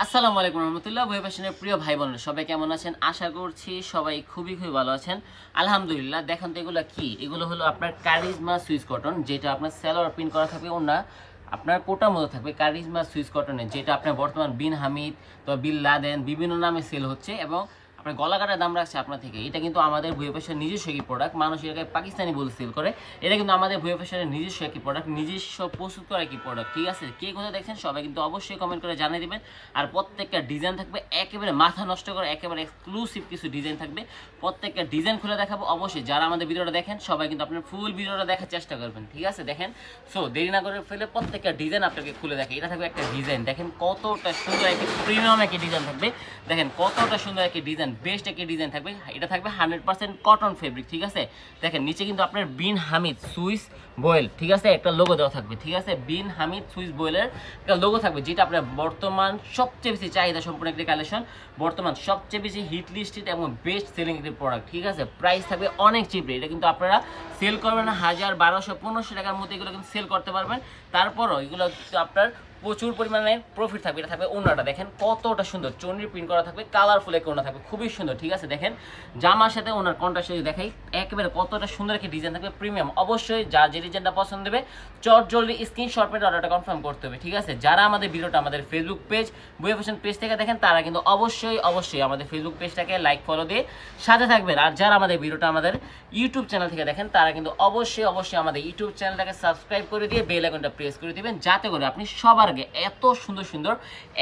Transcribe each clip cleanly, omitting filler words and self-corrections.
আসসালামু আলাইকুম রহমতুল্লাহ। বই ফ্যাশনের প্রিয় ভাই বোনেরা সবাই কেমন আছেন? আশা করছি সবাই খুবই ভালো আছেন। আলহামদুলিল্লাহ। দেখেন তো এগুলো কি? এগুলো হলো আপনার কারিজমা সুইস কটন, যেটা আপনার সালোয়ার প্রিন্ট করা থাকবে, ওনা আপনার কোটার মতো থাকবে। কারিজমা সুইস কটনের, যেটা আপনার বর্তমান বিন হামিদ তো বিল লাদেন বিভিন্ন নামে সেল হচ্ছে এবং আপনার গলা কাটার দাম রাখছে আপনার থেকে। এটা কিন্তু আমাদের ভুয়া ফ্যাশনের নিজস্ব একটি প্রোডাক্ট। মানুষ এটাকে পাকিস্তানি বলে সেল করে। এটা কিন্তু আমাদের ভুয়া ফ্যাশনের নিজস্ব একটি প্রোডাক্ট, নিজস্ব প্রস্তুত করা একটি প্রোডাক্ট। ঠিক আছে, কে কোথায় দেখছেন সবাই কিন্তু অবশ্যই কমেন্ট করে জানিয়ে দিবেন। আর প্রত্যেকটা ডিজাইন থাকবে একেবারে মাথা নষ্ট করে, একেবারে এক্সক্লুসিভ কিছু ডিজাইন থাকবে। প্রত্যেকটা ডিজাইন খুলে দেখাবো। অবশ্যই যারা আমাদের ভিডিওটা দেখেন সবাই কিন্তু আপনার ফুল ভিডিওটা দেখার চেষ্টা করবেন। ঠিক আছে, দেখেন। সো দেরি না করে ফেলে প্রত্যেকটা ডিজাইন আপনাকে খুলে দেখে। এটা থাকবে একটা ডিজাইন, দেখেন কতটা সুন্দর একটি প্রিমিয়াম একটি ডিজাইন থাকবে। দেখেন কতটা সুন্দর একটি ডিজাইন, বেস্ট একটি ডিজাইন থাকবে। এটা থাকবে 100% কটন ফেব্রিক। ঠিক আছে, দেখেন নিচে কিন্তু আপনার বিন হামিদ সুইস বোয়েল, ঠিক আছে, একটা লোগো দেওয়া থাকবে। ঠিক আছে, বিন হামিদ সুইস বোয়েলের একটা লোগো থাকবে, যেটা আপনার বর্তমান সবচেয়ে বেশি চাহিদা সম্পূর্ণ একটি কালেকশন, বর্তমান সবচেয়ে বেশি হিট লিস্টেড এবং বেস্ট সেলিং একটি প্রোডাক্ট। ঠিক আছে, প্রাইস থাকবে অনেক চিপে। এটা কিন্তু আপনারা সেল করবেন 1000, 1200, 1500 টাকার মধ্যে এগুলো কিন্তু সেল করতে পারবেন। তারপরও এগুলো আপনার প্রচুর পরিমাণে প্রফিট থাকবে। এটা থাকবে ওড়নাটা, দেখেন কতটা সুন্দর চুনরি প্রিন্ট করা থাকবে, কালারফুল একটা ওড়না থাকবে, খুবই সুন্দর। ঠিক আছে, দেখেন জামার সাথে ওনার কন্ট্রাস্ট যদি দেখাই, একেবারে কতটা সুন্দর একটা ডিজাইন থাকবে, প্রিমিয়াম। অবশ্যই যার যে ডিজাইনটা পছন্দ হবে চট জলদি স্ক্রিনশট মেরে অর্ডারটা কনফার্ম করতে হবে। ঠিক আছে, যারা আমাদের ভিডিওটা আমাদের ফেসবুক পেজ বইয়া ফ্যাশন পেজ থেকে দেখেন তারা কিন্তু অবশ্যই আমাদের ফেসবুক পেজটাকে লাইক ফলো দিয়ে সাথে থাকবেন। আর যারা আমাদের ভিডিওটা আমাদের ইউটিউব চ্যানেল থেকে দেখেন তারা কিন্তু অবশ্যই আমাদের ইউটিউব চ্যানেলটাকে সাবস্ক্রাইব করে দিয়ে বেল আইকনটা প্রেস করে দিবেন, যাতে করে আপনি সবার আগে এত সুন্দর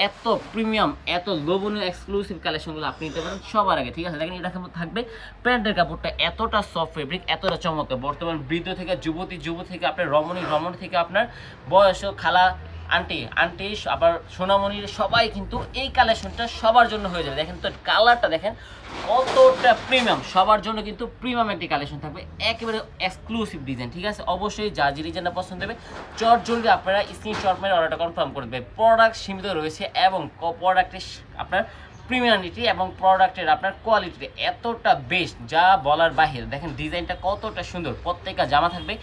এত প্রিমিয়াম এত লোভনীয় এক্সক্লুসিভ কালেকশনগুলো আপনি নিতে পারেন সবার আগে। ঠিক আছে, দেখেন এটা থাকবে প্যান্টের কাপড়টা এতটা সফট ফেব্রিক, এতটা চমৎকার। বর্তমান বৃদ্ধ থেকে যুবতী থেকে আপনার রমণী থেকে আপনার বয়স খালা আন্টি আবার সোনামণির সবাই কিন্তু এই কালেকশনটা সবার জন্য হয়ে যাবে। দেখেন তো কালারটা দেখেন কতটা প্রিমিয়াম, সবার জন্য কিন্তু প্রিমিয়াম একটি কালেকশন থাকবে, একেবারে এক্সক্লুসিভ ডিজাইন। ঠিক আছে, অবশ্যই যা যে ডিজাইনটা পছন্দ হবে চট জলদি আপনারা স্ক্রিনশট মেরে অর্ডারটা কনফার্ম করে দেবে। প্রোডাক্ট সীমিত রয়েছে এবং প্রোডাক্টের আপনার প্রিমিয়ামিটি এবং প্রোডাক্টের আপনার কোয়ালিটি এতটা বেস্ট যা বলার বাহির। দেখেন ডিজাইনটা কতটা সুন্দর, প্রত্যেকটা জামা থাকবে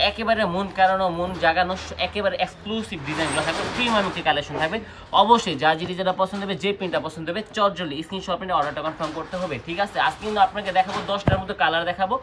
একেবারে মন কাড়ানো, মন জাগানো, একেবারে এক্সক্লুসিভ ডিজাইনগুলো থাকবে, প্রিমিয়ামিটি কালেকশন থাকবে। অবশ্যই যা যে ডিজাইনটা পছন্দ হবে, যে প্রিন্টটা পছন্দ হবে চটজলি স্ক্রিনশট নিয়ে অর্ডারটা কনফার্ম করতে হবে। ঠিক আছে, আজকে কিন্তু আপনাকে দেখাবো 10টার মতো কালার দেখাবো।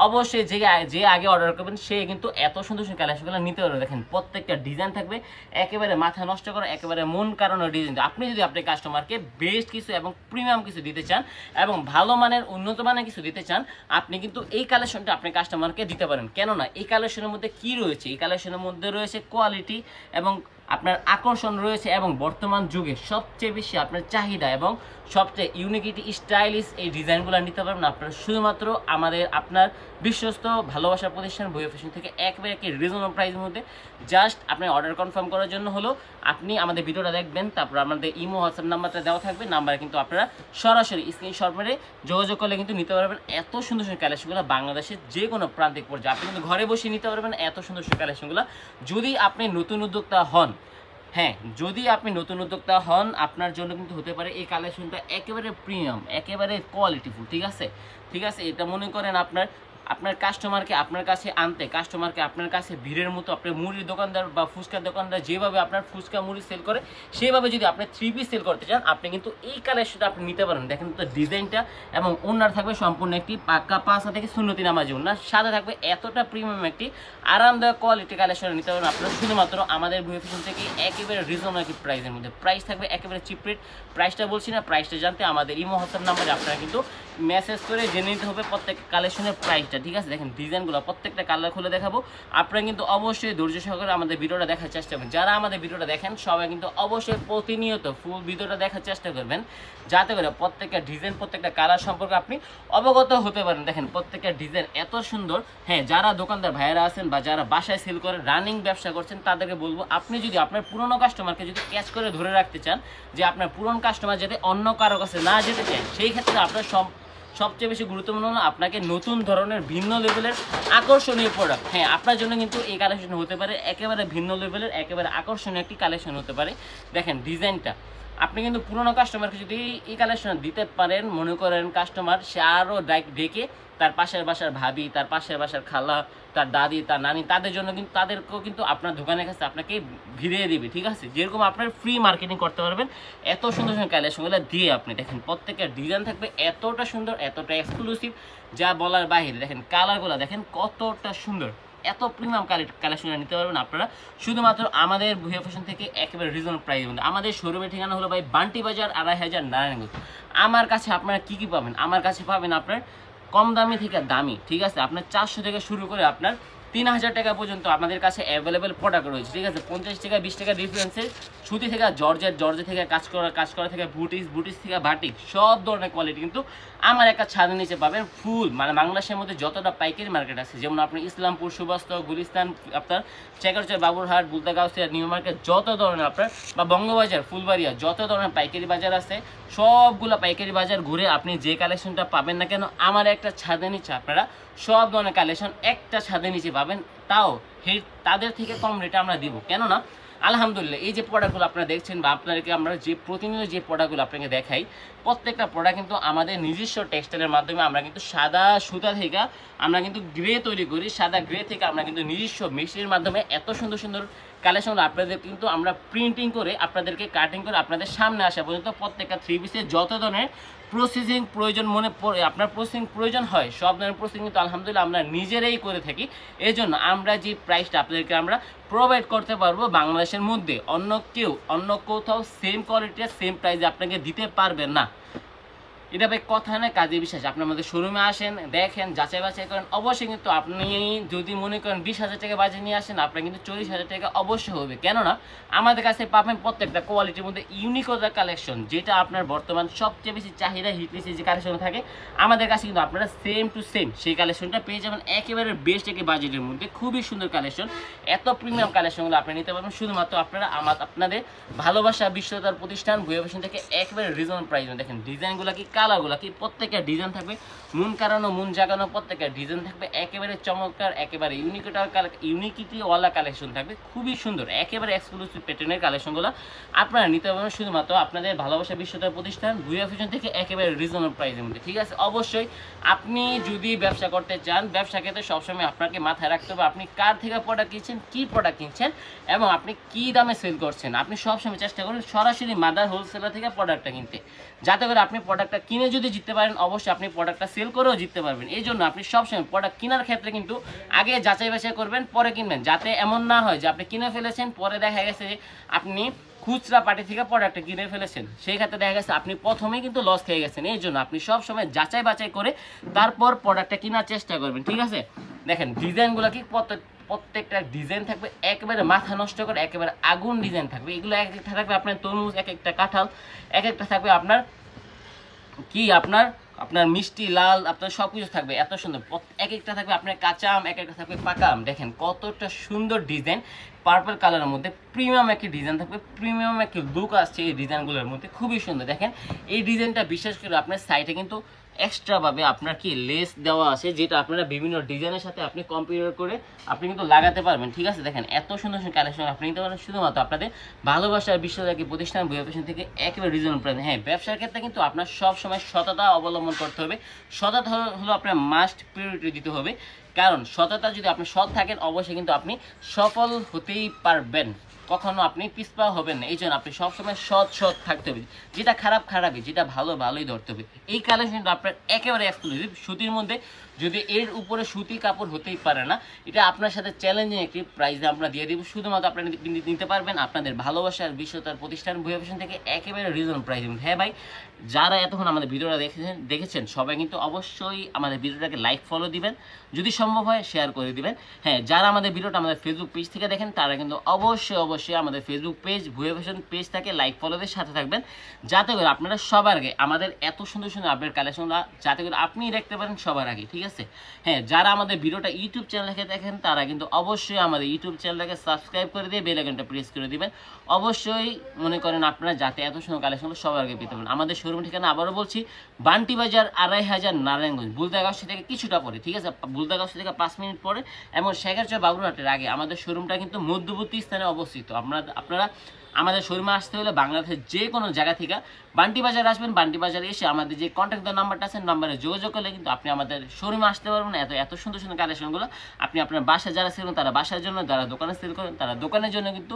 অবশ্যই যে আগে অর্ডার করবেন সে কিন্তু এত সুন্দর কালেকশনগুলো নিতে পারবে। দেখেন প্রত্যেকটা ডিজাইন থাকবে একেবারে মাথা নষ্ট করা, একেবারে মন কাড়ানো ডিজাইন। আপনি যদি আপনার কাস্টমারকে বেস্ট কিছু এবং প্রিমিয়াম কিছু দিতে চান এবং ভালো মানের উন্নত মানের কিছু দিতে চান, আপনি কিন্তু এই কালেকশনটা আপনি কাস্টমারকে দিতে পারেন। কেননা এই কালেকশনের মধ্যে কি রয়েছে? এই কালেকশনের মধ্যে রয়েছে কোয়ালিটি এবং আপনার আকর্ষণ রয়েছে এবং বর্তমান যুগে সবচেয়ে বেশি আপনার চাহিদা এবং সবচেয়ে ইউনিকিটি স্টাইলিশ এই ডিজাইনগুলো নিতে পারবেন আপনারা শুধুমাত্র আপনার বিশ্বস্ত ভালোবাসার প্রতিষ্ঠান বইয়া ফ্যাশন থেকে একেবারে একটি রিজনেবল প্রাইসের মধ্যে। জাস্ট আপনি অর্ডার কনফার্ম করার জন্য হলো আপনি আমাদের ভিডিওটা দেখবেন, তারপর আমাদের ইমো হোয়াটসঅ্যাপ নাম্বারটা দেওয়া থাকবে, নাম্বারে কিন্তু আপনারা সরাসরি স্ক্রিনশট মেরে যোগাযোগ করলে কিন্তু নিতে পারবেন এত সুন্দর কালেকশনগুলো। বাংলাদেশের যে কোনো প্রান্তিক পর্যায়ে আপনি কিন্তু ঘরে বসে নিতে পারবেন এত সুন্দর কালেকশনগুলো। যদি আপনি নতুন উদ্যোক্তা হন, হ্যাঁ যদি আপনি নতুন উদ্যোক্তা হন, আপনার জন্য কিন্তু হতে পারে এই কালেকশনটা একেবারে প্রিমিয়াম, একেবারে কোয়ালিটিফুল। ঠিক আছে, এটা মনে করেন আপনার কাস্টমারকে আপনার কাছে আনতে, কাস্টমারকে আপনার কাছে ভিড়ের মতো আপনার মুড়ির দোকানদার বা ফুচকার দোকানদার যেভাবে আপনার ফুচকা মুড়ি সেল করে সেভাবে যদি আপনি 3 পিস সেল করতে চান, আপনি কিন্তু এই কালেকশনটা আপনি নিতে পারেন। দেখেন তো ডিজাইনটা এবং ওনার থাকবে সম্পূর্ণ একটি পাক্কা 5 থেকে সুন্নতি নামাজি ওনার সাথে থাকবে এতটা প্রিমিয়াম একটি আরামদায়ক কোয়ালিটি কালেকশন নিতে পারেন আপনারা শুধুমাত্র আমাদের বইয়া ফ্যাশন থেকে একেবারে রিজনেবল একটি প্রাইসের মধ্যে। প্রাইস থাকবে একেবারে চিপ রেট। প্রাইসটা বলছি না, প্রাইসটা জানতে আমাদের ইমো হোয়াটসঅ্যাপ নাম্বারে আপনারা কিন্তু মেসেজ করে জেনে নিতে হবে প্রত্যেক কালেকশনের প্রাইসটা। ঠিক আছে, দেখেন ডিজাইনগুলো প্রত্যেকটা কালার খুলে দেখাবো। আপনারা কিন্তু অবশ্যই ধৈর্য সহকারে আমাদের ভিডিওটা দেখার চেষ্টা করবেন। যারা আমাদের ভিডিওটা দেখেন সবাই কিন্তু অবশ্যই প্রতিনিয়ত ফুল ভিডিওটা দেখার চেষ্টা করবেন, যাতে করে প্রত্যেকটা ডিজাইন প্রত্যেকটা কালার সম্পর্কে আপনি অবগত হতে পারেন। দেখেন প্রত্যেকটা ডিজাইন এত সুন্দর। হ্যাঁ, যারা দোকানদার ভাইয়েরা আছেন বা যারা বাসায় সেল করেন, রানিং ব্যবসা করছেন, তাদেরকে বলবো আপনি যদি আপনার পুরনো কাস্টমারকে যদি ক্যাচ করে ধরে রাখতে চান, যে আপনার পুরনো কাস্টমার যাতে অন্য কারো কাছে না যেতে চায়, সেই ক্ষেত্রে আপনার সবচেয়ে বেশি গুরুত্বপূর্ণ হলো আপনাকে নতুন ধরনের ভিন্ন লেভেলের আকর্ষণীয় প্রোডাক্ট। হ্যাঁ, আপনার জন্য কিন্তু এই কালেকশন হতে পারে একেবারে ভিন্ন লেভেলের একেবারে আকর্ষণীয় একটি কালেকশন হতে পারে। দেখেন ডিজাইনটা আপনি কিন্তু পুরোনো কাস্টমারকে যদি এই কালেকশন দিতে পারেন, মনে করেন কাস্টমার সে আরও ডেকে তার পাশের বাসার ভাবি, তার পাশের বাসার খালা, তার দাদি, তার নানি, তাদের জন্য কিন্তু তাদেরকেও কিন্তু আপনার দোকানের কাছে আপনাকে ভিড়িয়ে দিবে, ঠিক আছে। যেরকম আপনার ফ্রি মার্কেটিং করতে পারবেন এত সুন্দর সুন্দর কালেকশনগুলো দিয়ে। আপনি দেখেন প্রত্যেকের ডিজাইন থাকবে এতটা সুন্দর, এতটা এক্সক্লুসিভ, যা বলার বাইরে। দেখেন কালারগুলো দেখেন কতটা সুন্দর, এত প্রিমিয়াম কালেকশন নিতে পারবেন আপনারা শুধুমাত্র আমাদের ভুয়া ফ্যাশন থেকে একেবারে রিজনেবল প্রাইস মধ্যে। আমাদের শোরুমের ঠিকানা হলো ভাই বান্টি বাজার 2500 নারায়ণগঞ্জ। আমার কাছে আপনারা কি কি পাবেন? আমার কাছে পাবেন আপনার কম দামি থেকে দামি, ঠিক আছে। আপনার 400 থেকে শুরু করে আপনার 3000 টাকা পর্যন্ত আমাদের কাছে অ্যাভেলেবেল প্রোডাক্ট রয়েছে, ঠিক আছে। 50 টাকা 20 টাকা ডিফারেন্সে সুতি থেকে জর্জে থেকে কাজ করা থেকে বুটিস থেকে বাটিক, সব ধরনের কোয়ালিটি কিন্তু আমার একটা ছাদের নিচে পাবেন। ফুল মানে বাংলাদেশের মধ্যে যতটা পাইকারি মার্কেট আছে, যেমন আপনি ইসলামপুর, সুবাস্ত, গুলিস্তান, আপনার চেকারচর, বাবুরহাট, বুলতাগাউসিয়া, নিউ মার্কেট, যত ধরনের আপনার বা বঙ্গবাজার, ফুলবাড়িয়া, যত ধরনের পাইকারি বাজার আছে সবগুলো পাইকারি বাজার ঘুরে আপনি যে কালেকশনটা পাবেন না কেন আমার একটা ছাদের নিচে আপনারা সব ধরনের কালেকশন একটা ছাদের নিচে পাবেন। তাও তাদের থেকে কম রেটে আমরা দিব, কেননা আলহামদুলিল্লাহ এই যে প্রোডাক্টগুলো আপনারা দেখছেন বা আপনাদেরকে আমরা যে প্রতিনিয়ত যে প্রোডাক্টগুলো আপনাকে দেখাই, প্রত্যেকটা প্রোডাক্ট কিন্তু আমাদের নিজস্ব টেক্সটাইলের মাধ্যমে আমরা কিন্তু সাদা সুতা থেকে আমরা কিন্তু গ্রে তৈরি করি। সাদা গ্রে থেকে আমরা কিন্তু নিজস্ব মেশিনের মাধ্যমে এত সুন্দর সুন্দর কালেকশন আপনাদের কিন্তু আমরা প্রিন্টিং করে আপনাদেরকে কাটিং করে আপনাদের সামনে আসা পর্যন্ত প্রত্যেকটা 3 পিসের যত ধরনের প্রসেসিং প্রয়োজন মনে পড়ে আপনার প্রসেসিং প্রয়োজন হয়, সব ধরনের প্রসেসিং কিন্তু আলহামদুলিল্লাহ আমরা নিজেরাই করে থাকি। এই জন্য আমরা যে প্রাইসটা আপনাদেরকে আমরা প্রোভাইড করতে পারবো বাংলাদেশের মধ্যে অন্য কোথাও সেম কোয়ালিটির সেম প্রাইসে আপনাকে দিতে পারবেন না। এটা ভাই কথা না, কাজে বিশ্বাস। আপনি আমাদের শোরুমে আসেন, দেখেন, যাচাই বাছাই করেন। অবশ্যই কিন্তু আপনি যদি মনে করেন 20,000 টাকা বাজে নিয়ে আসেন, আপনার কিন্তু 40,000 টাকা অবশ্যই হবে। কেননা আমাদের কাছে পাবেন প্রত্যেকটা কোয়ালিটির মধ্যে ইউনিকতা কালেকশন, যেটা আপনার বর্তমান সবচেয়ে বেশি চাহিদা হিটলিস্টে যে কালেকশন থাকে আমাদের কাছে কিন্তু আপনারা সেম টু সেম সেই কালেকশনটা পেয়ে যাবেন একেবারে বেস্ট একটা বাজেটের মধ্যে। খুবই সুন্দর কালেকশন, এত প্রিমিয়াম কালেকশনগুলো আপনি নিতে পারবেন শুধুমাত্র আপনাদের ভালোবাসা বিশ্বতার প্রতিষ্ঠান ভুয়া ফ্যাশন থেকে একেবারে রিজনেবল প্রাইস। দেখেন ডিজাইনগুলো কি, কালারগুলো কি, প্রত্যেকটা ডিজাইন থাকবে মন কারানো মন জাগানো, প্রত্যেকটা ডিজাইন থাকবে একেবারে চমৎকার, একেবারে ইউনিকিটিওয়ালা কালেকশন থাকবে। খুবই সুন্দর একেবারে এক্সক্লুসিভ প্যাটার্নের কালেকশনগুলো আপনারা নিতে পারবেন শুধুমাত্র আপনাদের ভালোবাসা বিশ্বতার প্রতিষ্ঠান ভুয়া ফ্যাশন থেকে একেবারে রিজনেবল প্রাইসের মধ্যে, ঠিক আছে। অবশ্যই আপনি যদি ব্যবসা করতে চান, ব্যবসা ক্ষেত্রে সবসময় আপনাকে মাথায় রাখতে হবে আপনি কার থেকে প্রোডাক্ট কিনছেন, কি প্রোডাক্ট কিনছেন এবং আপনি কি দামে সেল করছেন। আপনি সবসময় চেষ্টা করুন সরাসরি মাদার হোলসেলার থেকে প্রোডাক্টটা কিনতে, যাতে করে আপনি প্রোডাক্টটা কিনে যদি জিততে পারেন অবশ্যই আপনি প্রোডাক্টটা সেল করেও জিততে পারবেন। এই জন্য আপনি সবসময় প্রোডাক্ট কেনার ক্ষেত্রে কিন্তু আগে যাচাই বাছাই করবেন, পরে কিনবেন, যাতে এমন না হয় যে আপনি কিনে ফেলেছেন পরে দেখা গেছে যে আপনি খুচরা পার্টি থেকে প্রোডাক্টটা কিনে ফেলেছেন, সেই ক্ষেত্রে দেখা গেছে আপনি প্রথমেই কিন্তু লস খেয়ে গেছেন। এই জন্য আপনি সবসময় যাচাই বাছাই করে তারপর প্রোডাক্টটা কেনার চেষ্টা করবেন, ঠিক আছে। দেখেন ডিজাইনগুলো কি, প্রত্যেকটা ডিজাইন থাকবে একেবারে মাথা নষ্ট করে একেবারে আগুন ডিজাইন থাকবে। এগুলো এক একটা থাকবে আপনার তরমুজ, এক একটা কাঁঠাল, এক একটা থাকবে আপনার কি আপনার মিষ্টি লাল, আপনার সব কিছু থাকবে এত সুন্দর। এক একটা থাকবে আপনার কাঁচা আম, এক একটা থাকবে পাকা আম। দেখেন কতটা সুন্দর ডিজাইন, পার্পল কালারের মধ্যে প্রিমিয়াম একটি ডিজাইন থাকবে, প্রিমিয়াম একটি লুক আসছে এই ডিজাইনগুলোর মধ্যে, খুবই সুন্দর। দেখেন এই ডিজাইনটা বিশেষ করে আপনার সাইডে কিন্তু এক্সট্রাভাবে আপনার কি লেস দেওয়া আছে, যেটা আপনারা বিভিন্ন ডিজাইনের সাথে আপনি কম্পেয়ার করে আপনি কিন্তু লাগাতে পারবেন, ঠিক আছে। দেখেন এত সুন্দর সুন্দর কালেকশন আপনি নিতে পারেন শুধুমাত্র আপনাদের ভালোবাসার বিশ্বব্যাপী প্রতিষ্ঠান ভুয়া ফ্যাশন থেকে একেবারে রিজনেবল প্রাইস। হ্যাঁ, ব্যবসার ক্ষেত্রে কিন্তু আপনার সবসময় সততা অবলম্বন করতে হবে। সততা হলো আপনার মাস্ট প্রিয়োরিটি দিতে হবে, কারণ সততা যদি আপনি সৎ থাকেন অবশ্যই কিন্তু আপনি সফল হতেই পারবেন, কখনো আপনি পিছপা হবেন না। এই জন্য আপনি সবসময় সৎ থাকতে হবে, যেটা খারাপই, যেটা ভালোই ধরতে হবে। এই কালেকশনটা আপনার একেবারে এক্সক্লুসিভ সুতির মধ্যে, যদি এর উপরে সুতি কাপড় হতেই পারে না, এটা আপনার সাথে চ্যালেঞ্জিং একটি প্রাইসে আমরা দিয়ে দিব। শুধুমাত্র আপনারা নিতে পারবেন আপনাদের ভালোবাসার বিশ্বতার প্রতিষ্ঠান ভুয়া ফ্যাশন থেকে একেবারে রিজনেবল প্রাইস। হ্যাঁ ভাই, যারা এতক্ষণ আমাদের ভিডিওটা দেখেছেন সবাই কিন্তু অবশ্যই আমাদের ভিডিওটাকে লাইক ফলো দিবেন, যদি সম্ভব হয় শেয়ার করে দিবেন। হ্যাঁ, যারা আমাদের ভিডিওটা আমাদের ফেসবুক পেজ থেকে দেখেন তারা কিন্তু অবশ্যই আমাদের ফেসবুক পেজ ভুয়া ফ্যাশন পেজ থেকে লাইক ফলোদের সাথে থাকবেন, যাতে করে আপনারা সবার আগে আমাদের এত সুন্দর সুন্দর আপডেট কালেকশনটা যাতে করে আপনি দেখতে পারেন সবার আগে, ঠিক আছে। হ্যাঁ, যারা আমাদের ভিডিওটা ইউটিউব চ্যানেল থেকে দেখেন তারা কিন্তু অবশ্যই আমাদের ইউটিউব চ্যানেলটাকে সাবস্ক্রাইব করে দিয়ে বেল আইকনটা প্রেস করে দিবেন। অবশ্যই মনে করেন আপনারা যাতে এত সুন্দর কালেকশনগুলো সবার আগে পেতে পারেন। আমাদের শোরুম ঠিকানা আবারও বলছি, বান্টি বাজার 2500 নারায়ণগঞ্জ, বুলতাগাছি থেকে কিছুটা পরে, ঠিক আছে, বুলতাগাছি থেকে 5 মিনিট পরে এবং শেখারচর বাবুরহাটের আগে আমাদের শোরুমটা কিন্তু মধ্যবর্তী স্থানে অবস্থিত। আপনারা আমাদের শোরুমে আসতে হলে বাংলাদেশের যে কোনো জায়গা থেকে বান্টি বাজার আসবেন, বান্টি বাজারে এসে আমাদের যে কন্ট্যাক্ট নাম্বারটা আছে নাম্বারে যোগাযোগ করলে কিন্তু আপনি আমাদের শোরুমে আসতে পারবেন। এত সুন্দর সুন্দর কালেকশনগুলো আপনি আপনার বাসায় যারা সেল করেন তারা বাসার জন্য, যারা দোকানে সেল করেন তারা দোকানের জন্য কিন্তু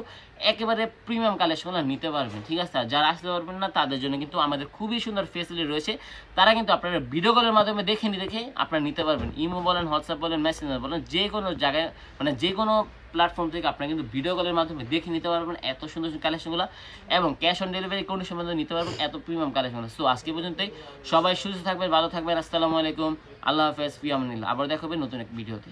একেবারে প্রিমিয়াম কালেকশনগুলো নিতে পারবেন। ঠিক আছে, আর যারা আসতে পারবেন না তাদের জন্য কিন্তু আমাদের খুবই সুন্দর ফেসিলিটি রয়েছে, তারা কিন্তু আপনারা ভিডিও কলের মাধ্যমে দেখে আপনারা নিতে পারবেন। ইমো বলেন, হোয়াটসঅ্যাপ বলেন, মেসেঞ্জার বলেন, যে কোনো জায়গায় মানে যে কোনো প্ল্যাটফর্ম থেকে আপনারা কিন্তু ভিডিও কলের মাধ্যমে দেখে নিতে পারবেন এত সুন্দর সুন্দর কালেকশনগুলো, এবং ক্যাশ অন ডেলিভারি কন্ডিশন মধ্যে নিতে পারবেন এত প্রিমিয়াম কালেকশনগুলো। সো আজকে পর্যন্তই, সবাই সুস্থ থাকবেন, ভালো থাকবেন, আসসালামু আলাইকুম, আল্লাহ হাফেজ, ফি আমানিল্লাহ। আবার দেখা হবে নতুন এক ভিডিওতে।